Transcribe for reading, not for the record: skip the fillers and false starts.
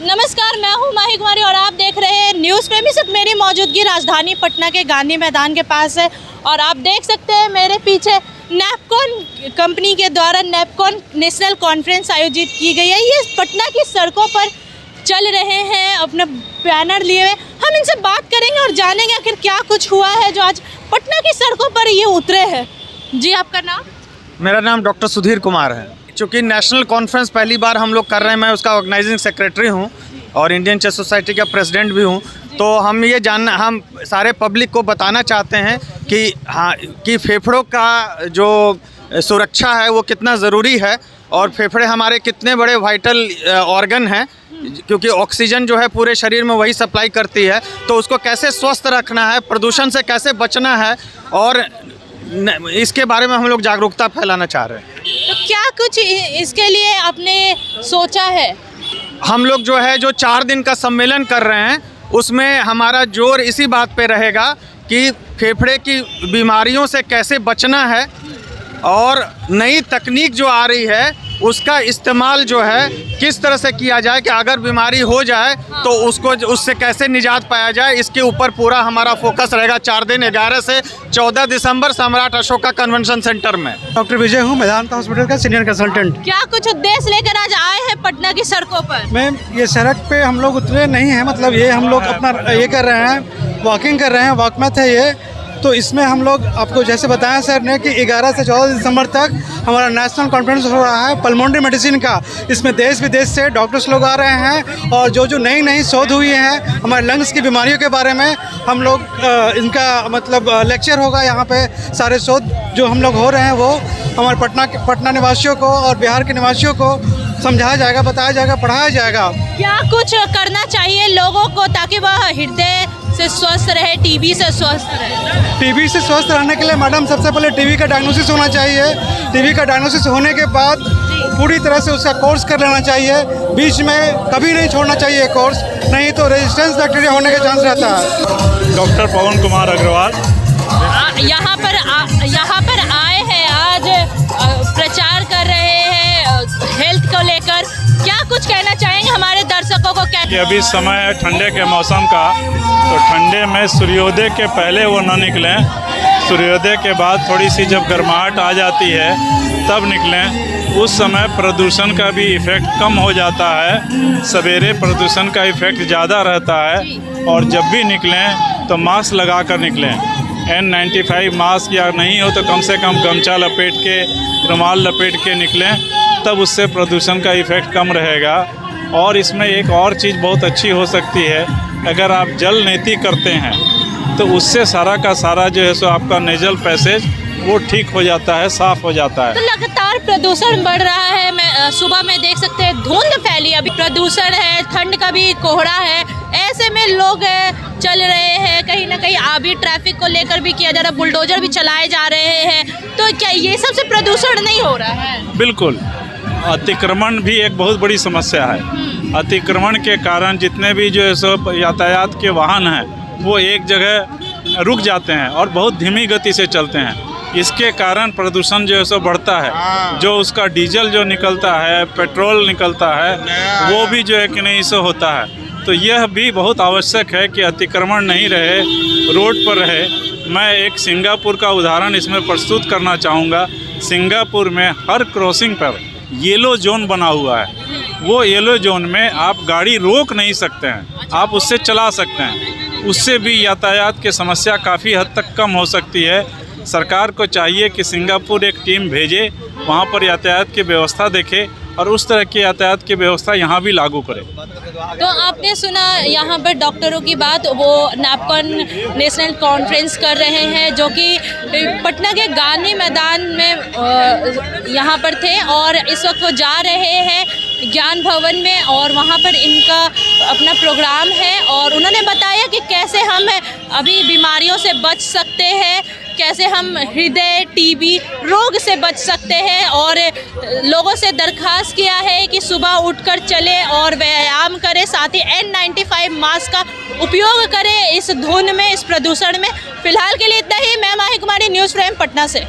नमस्कार, मैं हूं माही कुमारी और आप देख रहे हैं न्यूज़ प्रेमी। सब मेरी मौजूदगी राजधानी पटना के गांधी मैदान के पास है और आप देख सकते हैं मेरे पीछे नैपकॉन कंपनी के द्वारा नैपकॉन नेशनल कॉन्फ्रेंस आयोजित की गई है। ये पटना की सड़कों पर चल रहे हैं अपना बैनर लिए हुए। हम इनसे बात करेंगे और जानेंगे आखिर क्या कुछ हुआ है जो आज पटना की सड़कों पर ये उतरे हैं। जी, आपका नाम? मेरा नाम डॉक्टर सुधीर कुमार है। चूँकि नेशनल कॉन्फ्रेंस पहली बार हम लोग कर रहे हैं, मैं उसका ऑर्गेनाइजिंग सेक्रेटरी हूँ और इंडियन चेस सोसाइटी का प्रेसिडेंट भी हूँ। तो हम सारे पब्लिक को बताना चाहते हैं कि फेफड़ों का जो सुरक्षा है वो कितना ज़रूरी है और फेफड़े हमारे कितने बड़े वाइटल ऑर्गन हैं, क्योंकि ऑक्सीजन जो है पूरे शरीर में वही सप्लाई करती है। तो उसको कैसे स्वस्थ रखना है, प्रदूषण से कैसे बचना है और इसके बारे में हम लोग जागरूकता फैलाना चाह रहे हैं। तो क्या कुछ इसके लिए आपने सोचा है? हम लोग जो 4 दिन का सम्मेलन कर रहे हैं उसमें हमारा जोर इसी बात पे रहेगा कि फेफड़े की बीमारियों से कैसे बचना है और नई तकनीक जो आ रही है उसका इस्तेमाल जो है किस तरह से किया जाए कि अगर बीमारी हो जाए तो उससे कैसे निजात पाया जाए। इसके ऊपर पूरा हमारा फोकस रहेगा 4 दिन 11 से 14 दिसंबर सम्राट अशोका कन्वेंशन सेंटर में। डॉक्टर विजय हूँ, मेदांता हॉस्पिटल का सीनियर कंसल्टेंट। क्या कुछ उद्देश्य लेकर आज आए हैं पटना की सड़कों पर? मैम, ये सड़क पे हम लोग उतरे नहीं हैं, मतलब ये हम लोग अपना ये कर रहे हैं, वॉकिंग कर रहे हैं, वॉक मैथ है ये। तो इसमें हम लोग आपको जैसे बताया सर ने कि 11 से 14 दिसंबर तक हमारा नेशनल कॉन्फ्रेंस हो रहा है पल्मोनरी मेडिसिन का। इसमें देश विदेश से डॉक्टर्स लोग आ रहे हैं और जो नई शोध हुई है हमारे लंग्स की बीमारियों के बारे में हम लोग इनका मतलब लेक्चर होगा यहाँ पे। सारे शोध जो हम लोग हो रहे हैं वो हमारे पटना निवासियों को और बिहार के निवासियों को समझाया जाएगा, बताया जाएगा, पढ़ाया जाएगा। क्या कुछ करना चाहिए लोगों को ताकि वह हृदय से स्वस्थ रहे, टीबी से स्वस्थ रहे? टीबी से स्वस्थ रहने के लिए मैडम सबसे पहले टीबी का डायग्नोसिस होना चाहिए। टीबी का डायग्नोसिस होने के बाद पूरी तरह से उसका कोर्स कर लेना चाहिए, बीच में कभी नहीं छोड़ना चाहिए कोर्स, नहीं तो रेजिस्टेंस बैक्टीरिया होने का चांस रहता है। डॉक्टर पवन कुमार अग्रवाल यहाँ पर आए हैं, आज प्रचार कर रहे हैं हेल्थ को लेकर। क्या कुछ कहना चाहेंगे हमारे दर्शकों को? कि अभी समय है ठंडे के मौसम का, तो ठंडे में सूर्योदय के पहले वो ना निकलें, सूर्योदय के बाद थोड़ी सी जब गर्माहट आ जाती है तब निकलें। उस समय प्रदूषण का भी इफ़ेक्ट कम हो जाता है, सवेरे प्रदूषण का इफ़ेक्ट ज़्यादा रहता है। और जब भी निकलें तो मास्क लगा कर निकलें। N95 मास्क या नहीं हो तो कम से कम गमछा लपेट के, रुमाल लपेट के निकलें, तब उससे प्रदूषण का इफ़ेक्ट कम रहेगा। और इसमें एक और चीज़ बहुत अच्छी हो सकती है, अगर आप जल नेति करते हैं तो उससे सारा का सारा जो है सो आपका नेजल पैसेज वो ठीक हो जाता है, साफ़ हो जाता है। तो लगातार प्रदूषण बढ़ रहा है। मैं सुबह में देख सकते हैं धुंध फैली, अभी प्रदूषण है, ठंड का भी कोहरा है। ऐसे में लोग चल रहे हैं, कहीं ना कहीं अभी ट्रैफिक को लेकर भी किया जा रहा है, बुलडोजर भी चलाए जा रहे हैं। तो क्या ये सबसे प्रदूषण नहीं हो रहा है? बिल्कुल, अतिक्रमण भी एक बहुत बड़ी समस्या है। अतिक्रमण के कारण जितने भी जो है सो यातायात के वाहन हैं वो एक जगह रुक जाते हैं और बहुत धीमी गति से चलते हैं। इसके कारण प्रदूषण जो है सो बढ़ता है। जो उसका डीजल जो निकलता है, पेट्रोल निकलता है, वो भी जो है कि नहीं सो होता है। तो यह भी बहुत आवश्यक है कि अतिक्रमण नहीं रहे, रोड पर रहे। मैं एक सिंगापुर का उदाहरण इसमें प्रस्तुत करना चाहूँगा। सिंगापुर में हर क्रॉसिंग पर येलो जोन बना हुआ है। वो येलो जोन में आप गाड़ी रोक नहीं सकते हैं, आप उससे चला सकते हैं। उससे भी यातायात की समस्या काफ़ी हद तक कम हो सकती है। सरकार को चाहिए कि सिंगापुर एक टीम भेजे, वहाँ पर यातायात की व्यवस्था देखे और उस तरह की यातायात की व्यवस्था यहाँ भी लागू करे। तो आपने सुना यहाँ पर डॉक्टरों की बात, वो नैपकॉन नेशनल कॉन्फ्रेंस कर रहे हैं जो कि पटना के गांधी मैदान में यहाँ पर थे और इस वक्त वो जा रहे हैं ज्ञान भवन में और वहाँ पर इनका अपना प्रोग्राम है। और उन्होंने बताया कि कैसे हम अभी बीमारियों से बच सकते हैं, कैसे हम हृदय, टीबी रोग से बच सकते हैं और लोगों से दरख्वास्त किया है कि सुबह उठकर चले और व्यायाम करें, साथ ही N95 मास्क का उपयोग करें इस धुंध में, इस प्रदूषण में। फिलहाल के लिए इतना ही। मैं माही कुमारी, न्यूज़ फ्रेम पटना से।